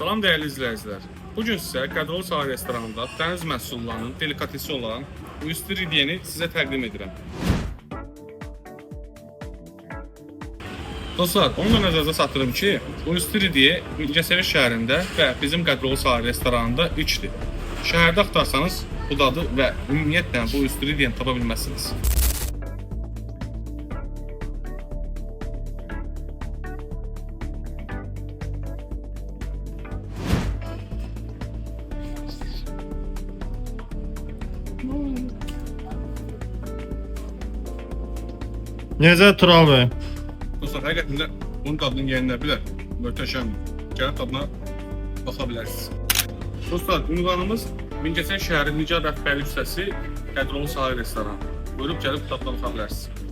Salam dəyərli izləyicilər. Bu gün sizə Qədrolu Sahil restoranında dəniz məhsullarının delikatesi olan oyster idiəni sizə təqdim edirəm. Dostlar, onu da nəzərinizə çatdırım ki, oyster idiyi Mingəçevir şəhərində və bizim Qədrolu Sahil restoranında ilkdir. Şəhərdə axtarsanız bu dadı və ümumiyyətlə bu oyster idiəni tapa bilməzsiniz. Necə Tural bəy? Dostlar, həqiqətində bunun dadını yeyənlər bilər. Möhtəşəmdir. Gəlib dadına baxa bilərsiniz. Dostlar, ünvanımız Mingəçevir şəhəri Nicar rəhbərlik hissəsi Qədrolu Sahil restoranı. Buyurub gəlib dadına baxa bilərsiniz.